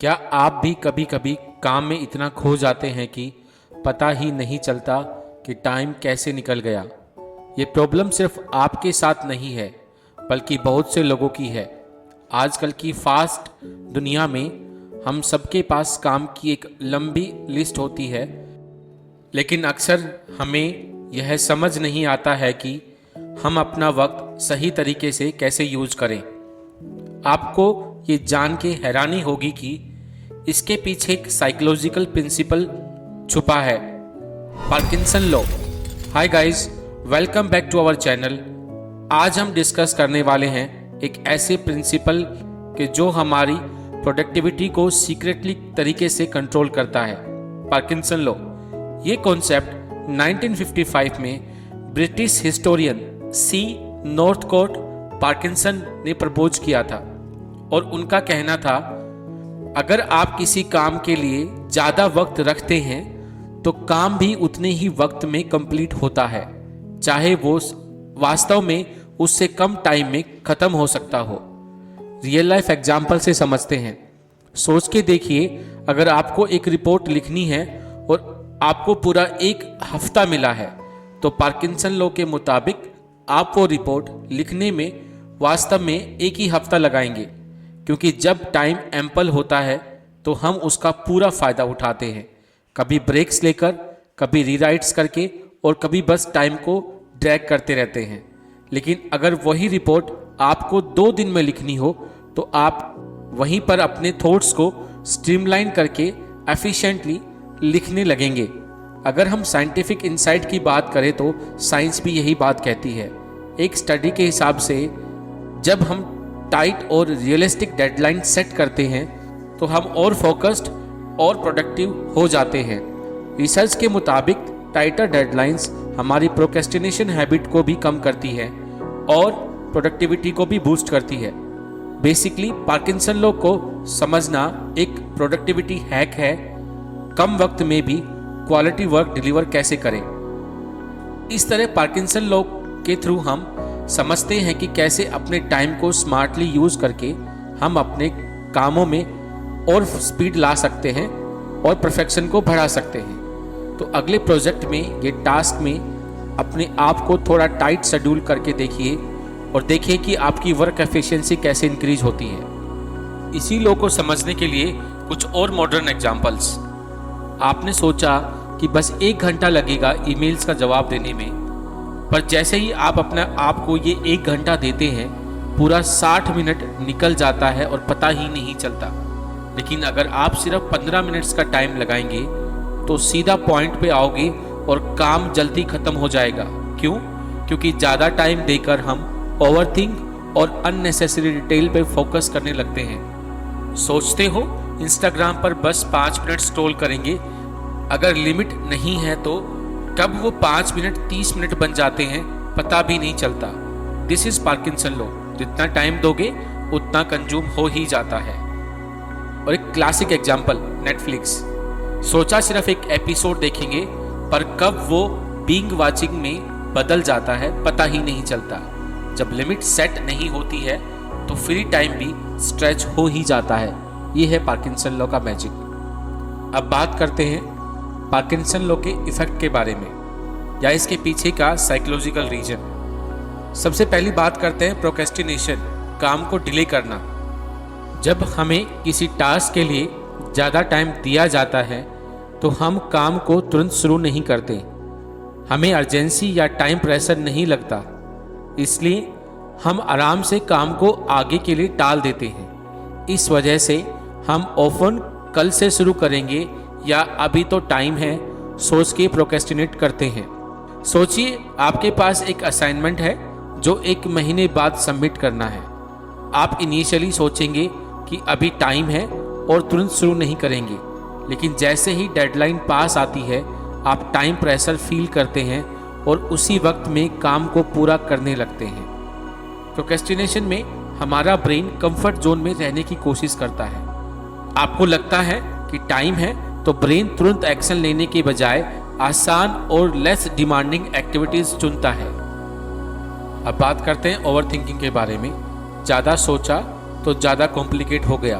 क्या आप भी कभी कभी काम में इतना खो जाते हैं कि पता ही नहीं चलता कि टाइम कैसे निकल गया। ये प्रॉब्लम सिर्फ आपके साथ नहीं है बल्कि बहुत से लोगों की है। आजकल की फास्ट दुनिया में हम सबके पास काम की एक लंबी लिस्ट होती है, लेकिन अक्सर हमें यह समझ नहीं आता है कि हम अपना वक्त सही तरीके से कैसे यूज करें। आपको ये जान के हैरानी होगी कि इसके पीछे एक साइकोलॉजिकल प्रिंसिपल छुपा है, Parkinson law. Hi guys, welcome back to our channel. आज हम डिस्कस करने वाले हैं एक ऐसे प्रिंसिपल कि जो हमारी प्रोडक्टिविटी को सीक्रेटली तरीके से कंट्रोल करता है, पार्किंसन लॉ। ये कॉन्सेप्ट 1955 में ब्रिटिश हिस्टोरियन सी नॉर्थकोट पार्किंसन ने प्रपोज किया था और उनका कहना था, अगर आप किसी काम के लिए ज़्यादा वक्त रखते हैं तो काम भी उतने ही वक्त में कंप्लीट होता है, चाहे वो वास्तव में उससे कम टाइम में ख़त्म हो सकता हो। रियल लाइफ एग्जाम्पल से समझते हैं। सोच के देखिए, अगर आपको एक रिपोर्ट लिखनी है और आपको पूरा एक हफ्ता मिला है तो पार्किंसन लॉ के मुताबिक आप वो रिपोर्ट लिखने में वास्तव में एक ही हफ्ता लगाएंगे, क्योंकि जब टाइम एम्पल होता है तो हम उसका पूरा फ़ायदा उठाते हैं, कभी ब्रेक्स लेकर, कभी रीराइट्स करके और कभी बस टाइम को ड्रैग करते रहते हैं। लेकिन अगर वही रिपोर्ट आपको 2 दिन में लिखनी हो तो आप वहीं पर अपने थॉट्स को स्ट्रीमलाइन करके एफिशिएंटली लिखने लगेंगे। अगर हम साइंटिफिक इंसाइट की बात करें तो साइंस भी यही बात कहती है। एक स्टडी के हिसाब से जब हम टाइट और रियलिस्टिक डेडलाइन सेट करते हैं तो हम और फोकस्ड और प्रोडक्टिव हो जाते हैं। रिसर्च के मुताबिक टाइटर डेडलाइंस हमारी प्रोक्रेस्टिनेशन हैबिट को भी कम करती है और प्रोडक्टिविटी को भी बूस्ट करती है। बेसिकली पार्किंसन लॉ को समझना एक प्रोडक्टिविटी हैक है, कम वक्त में भी क्वालिटी वर्क डिलीवर कैसे करें। इस तरह पार्किंसन लॉ के थ्रू हम समझते हैं कि कैसे अपने टाइम को स्मार्टली यूज करके हम अपने कामों में और स्पीड ला सकते हैं और परफेक्शन को बढ़ा सकते हैं। तो अगले प्रोजेक्ट में ये टास्क में अपने आप को थोड़ा टाइट शेड्यूल करके देखिए और देखिए कि आपकी वर्क एफिशिएंसी कैसे इंक्रीज होती है। इसी लॉ को समझने के लिए कुछ और मॉडर्न एग्जांपल्स। आपने सोचा कि बस 1 घंटा लगेगा ईमेल्स का जवाब देने में, पर जैसे ही आप अपने आप को ये 1 घंटा देते हैं, पूरा 60 मिनट निकल जाता है और पता ही नहीं चलता। लेकिन अगर आप सिर्फ 15 मिनट्स का टाइम लगाएंगे तो सीधा पॉइंट पे आओगे और काम जल्दी खत्म हो जाएगा। क्यों? क्योंकि ज़्यादा टाइम देकर हम ओवरथिंक और अननेसेसरी डिटेल पे फोकस करने लगते हैं। सोचते हो इंस्टाग्राम पर बस 5 मिनट स्क्रॉल करेंगे, अगर लिमिट नहीं है तो कब वो 5 मिनट 30 मिनट बन जाते हैं पता भी नहीं चलता। This is Parkinson law. जितना टाइम दोगे उतना कंज्यूम हो ही जाता है। और एक क्लासिक एग्जांपल, नेटफ्लिक्स। सोचा सिर्फ एक एपिसोड देखेंगे, पर कब वो बिंग वाचिंग में बदल जाता है पता ही नहीं चलता। जब लिमिट सेट नहीं होती है तो फ्री टाइम भी स्ट्रेच हो ही जाता है। ये है पार्किंसन लॉ का मैजिक। अब बात करते हैं पार्किंसन लॉ के इफेक्ट के बारे में, या इसके पीछे का साइकोलॉजिकल रीजन। सबसे पहली बात करते हैं प्रोक्रेस्टिनेशन, काम को डिले करना। जब हमें किसी टास्क के लिए ज़्यादा टाइम दिया जाता है तो हम काम को तुरंत शुरू नहीं करते। हमें अर्जेंसी या टाइम प्रेशर नहीं लगता, इसलिए हम आराम से काम को आगे के लिए टाल देते हैं। इस वजह से हम ऑफन कल से शुरू करेंगे या अभी तो टाइम है सोच के प्रोक्रेस्टिनेट करते हैं। सोचिए आपके पास एक असाइनमेंट है जो 1 महीने बाद सबमिट करना है। आप इनिशियली सोचेंगे कि अभी टाइम है और तुरंत शुरू नहीं करेंगे, लेकिन जैसे ही डेडलाइन पास आती है आप टाइम प्रेशर फील करते हैं और उसी वक्त में काम को पूरा करने लगते हैं। प्रोक्रेस्टिनेशन में हमारा ब्रेन कंफर्ट जोन में रहने की कोशिश करता है। आपको लगता है कि टाइम है तो ब्रेन तुरंत एक्शन लेने के बजाय आसान और लेस डिमांडिंग एक्टिविटीज चुनता है। अब बात करते हैं ओवरथिंकिंग के बारे में। ज़्यादा सोचा तो ज़्यादा कॉम्प्लिकेट हो गया।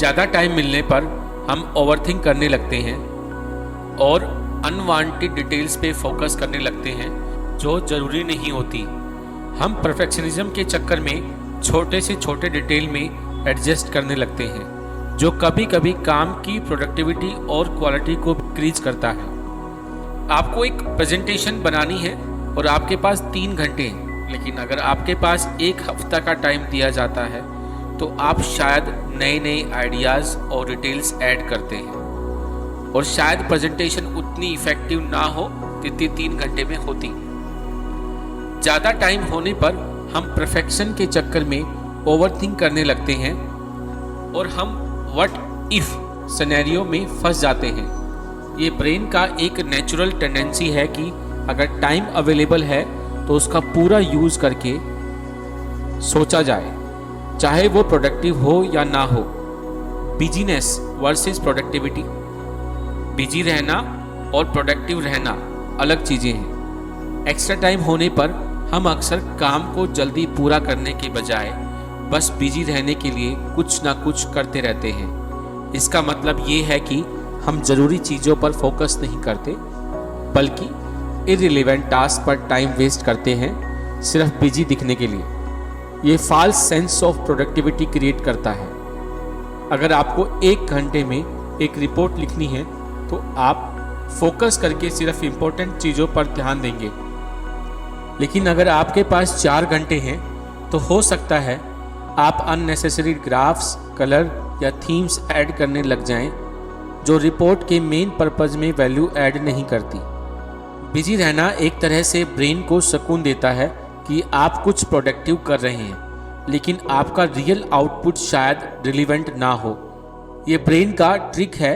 ज़्यादा टाइम मिलने पर हम ओवरथिंक करने लगते हैं और अनवांटेड डिटेल्स पे फोकस करने लगते हैं जो ज़रूरी नहीं होती। हम परफेक्शनिज्म के चक्कर में छोटे से छोटे डिटेल में एडजस्ट करने लगते हैं जो कभी कभी काम की प्रोडक्टिविटी और क्वालिटी को इंक्रीज करता है। आपको एक प्रेजेंटेशन बनानी है और आपके पास 3 घंटे हैं, लेकिन अगर आपके पास 1 हफ्ता का टाइम दिया जाता है तो आप शायद नए नए आइडियाज़ और डिटेल्स ऐड करते हैं और शायद प्रेजेंटेशन उतनी इफेक्टिव ना हो जितनी 3 घंटे में होती। ज़्यादा टाइम होने पर हम परफेक्शन के चक्कर में ओवरथिंक करने लगते हैं और हम व्हाट इफ सिनेरियो में फंस जाते हैं। ये ब्रेन का एक नेचुरल टेंडेंसी है कि अगर टाइम अवेलेबल है तो उसका पूरा यूज़ करके सोचा जाए, चाहे वो प्रोडक्टिव हो या ना हो। Business versus productivity. बिजी रहना और प्रोडक्टिव रहना अलग चीज़ें हैं। एक्स्ट्रा टाइम होने पर हम अक्सर काम को जल्दी पूरा करने के बजाय बस बिजी रहने के लिए कुछ ना कुछ करते रहते हैं। इसका मतलब ये है कि हम ज़रूरी चीज़ों पर फोकस नहीं करते बल्कि इररिलेवेंट टास्क पर टाइम वेस्ट करते हैं सिर्फ बिजी दिखने के लिए। ये false sense of productivity create करता है। अगर आपको 1 घंटे में एक रिपोर्ट लिखनी है तो आप फोकस करके सिर्फ इम्पोर्टेंट चीज़ों पर ध्यान देंगे, लेकिन अगर आपके पास 4 घंटे हैं तो हो सकता है आप अननेसेसरी ग्राफ्स, कलर या थीम्स ऐड करने लग जाएं जो रिपोर्ट के मेन पर्पज़ में वैल्यू ऐड नहीं करती। बिजी रहना एक तरह से ब्रेन को सुकून देता है कि आप कुछ प्रोडक्टिव कर रहे हैं, लेकिन आपका रियल आउटपुट शायद रिलेवेंट ना हो। ये ब्रेन का ट्रिक है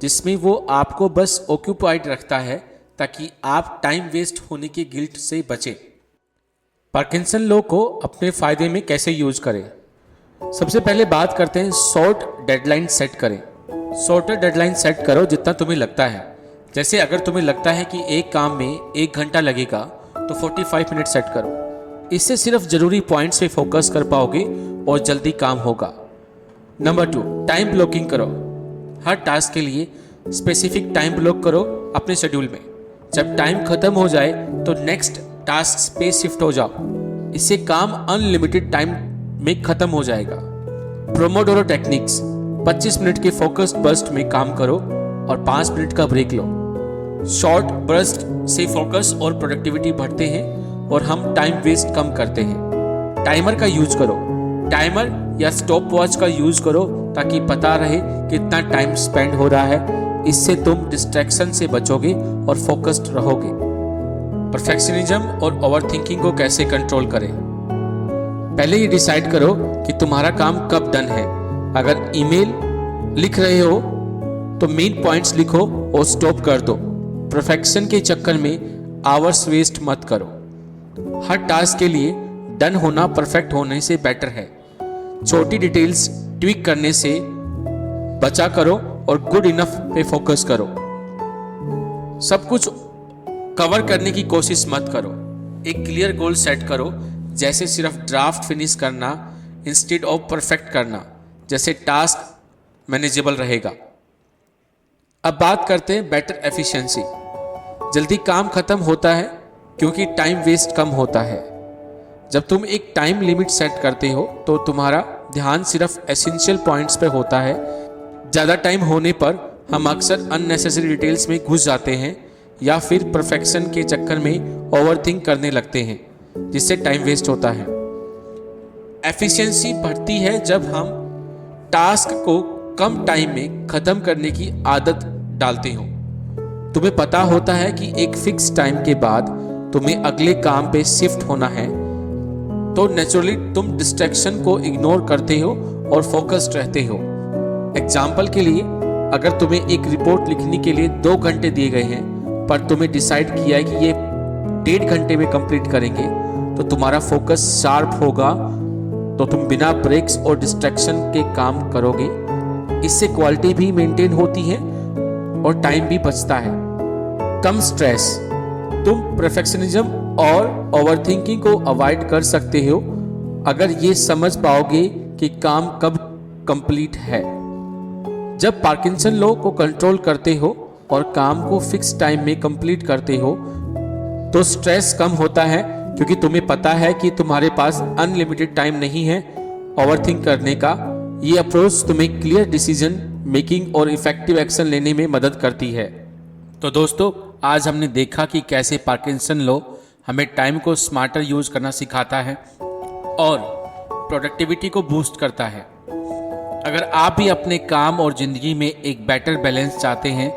जिसमें वो आपको बस ऑक्यूपाइड रखता है ताकि आप टाइम वेस्ट होने के गिल्ट से बचें। पार्किंसन लॉ को अपने फ़ायदे में कैसे यूज़ करें? सबसे पहले बात करते हैं शॉर्ट डेडलाइन सेट करें। शॉर्टर डेडलाइन सेट करो जितना तुम्हें लगता है। जैसे अगर तुम्हें लगता है कि एक काम में 1 घंटा लगेगा तो 45 मिनट सेट करो। इससे सिर्फ ज़रूरी पॉइंट्स पे फोकस कर पाओगे और जल्दी काम होगा। नंबर 2, टाइम ब्लॉकिंग करो। हर टास्क के लिए स्पेसिफिक टाइम ब्लॉक करो अपने शेड्यूल में। जब टाइम खत्म हो जाए तो नेक्स्ट टास्क पे शिफ्ट हो जाओ। इससे काम अनलिमिटेड टाइम में खत्म हो जाएगा। Pomodoro techniques. 25 मिनट के फोकस्ड बर्स्ट में काम करो और 5 मिनट का ब्रेक लो। शॉर्ट बर्स्ट से फोकस और प्रोडक्टिविटी बढ़ते हैं और हम टाइम वेस्ट कम करते हैं। टाइमर का यूज करो। टाइमर या स्टॉप वॉच का यूज करो ताकि पता रहे कितना टाइम स्पेंड हो रहा है। इससे तुम डिस्ट्रैक्शन से बचोगे और फोकस्ड रहोगे। परफेक्शनिज्म और ओवरथिंकिंग को कैसे कंट्रोल करें? पहले ये डिसाइड करो कि तुम्हारा काम कब डन है। अगर ईमेल लिख रहे हो तो मेन पॉइंट्स लिखो और स्टॉप कर दो। परफेक्शन के चक्कर में आवर्स वेस्ट मत करो। हर टास्क के लिए डन होना परफेक्ट होने से बेटर है। छोटी डिटेल्स ट्विक करने से बचा करो और गुड इनफ पे फोकस करो। सब कुछ कवर करने की कोशिश मत करो। एक क्लियर गोल सेट करो, जैसे सिर्फ ड्राफ्ट फिनिश करना इंस्टेड ऑफ परफेक्ट करना। जैसे टास्क मैनेजेबल रहेगा। अब बात करते हैं बेटर एफिशिएंसी। जल्दी काम खत्म होता है क्योंकि टाइम वेस्ट कम होता है। जब तुम एक टाइम लिमिट सेट करते हो तो तुम्हारा ध्यान सिर्फ एसेंशियल पॉइंट्स पे होता है। ज़्यादा टाइम होने पर हम अक्सर अननेसेसरी डिटेल्स में घुस जाते हैं या फिर परफेक्शन के चक्कर में ओवरथिंक करने लगते हैं, जिससे टाइम वेस्ट होता है। एफिशिएंसी बढ़ती है जब हम टास्क को कम टाइम में ख़त्म करने की आदत डालते हो। तुम्हें पता होता है कि एक फिक्स टाइम के बाद तुम्हें अगले काम पे शिफ्ट होना है, तो नेचुरली तुम डिस्ट्रैक्शन को इग्नोर करते हो और फोकस्ड रहते हो। एग्जाम्पल के लिए, अगर तुम्हें एक रिपोर्ट लिखने के लिए 2 घंटे दिए गए हैं पर तुम्हें डिसाइड किया है कि ये 1.5 घंटे में कंप्लीट करेंगे, तो तुम्हारा फोकस शार्प होगा, तो तुम बिना ब्रेक्स और डिस्ट्रैक्शन के काम करोगे। इससे क्वालिटी भी मेंटेन होती है और टाइम भी बचता है। कम स्ट्रेस। तुम परफेक्शनिज्म और ओवरथिंकिंग को अवॉइड कर सकते हो अगर ये समझ पाओगे कि काम कब कंप्लीट है। जब पार्किंसन लॉ को कंट्रोल करते हो और काम को फिक्स टाइम में कंप्लीट करते हो तो स्ट्रेस कम होता है, क्योंकि तुम्हें पता है कि तुम्हारे पास अनलिमिटेड टाइम नहीं है ओवरथिंक करने का। ये अप्रोच तुम्हें क्लियर डिसीजन मेकिंग और इफेक्टिव एक्शन लेने में मदद करती है। तो दोस्तों, आज हमने देखा कि कैसे पार्किंसन लॉ हमें टाइम को स्मार्टर यूज करना सिखाता है और प्रोडक्टिविटी को बूस्ट करता है। अगर आप भी अपने काम और ज़िंदगी में एक बेटर बैलेंस चाहते हैं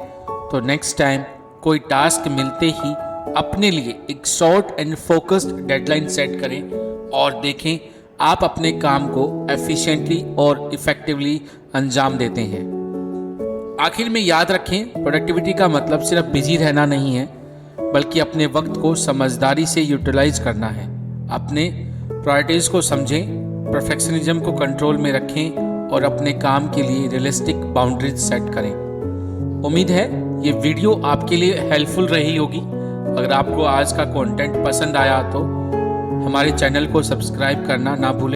तो नेक्स्ट टाइम कोई टास्क मिलते ही अपने लिए एक short and focused deadline set करें और देखें आप अपने काम को एफिशिएंटली और इफेक्टिवली अंजाम देते हैं। आखिर में याद रखें, प्रोडक्टिविटी का मतलब सिर्फ बिजी रहना नहीं है, बल्कि अपने वक्त को समझदारी से यूटिलाइज करना है। अपने प्रायोरिटीज़ को समझें, परफेक्शनिज्म को कंट्रोल में रखें और अपने काम के लिए रियलिस्टिक बाउंड्रीज सेट करें। उम्मीद है ये वीडियो आपके लिए हेल्पफुल रही होगी। अगर आपको आज का कंटेंट पसंद आया तो हमारे चैनल को सब्सक्राइब करना ना भूलें।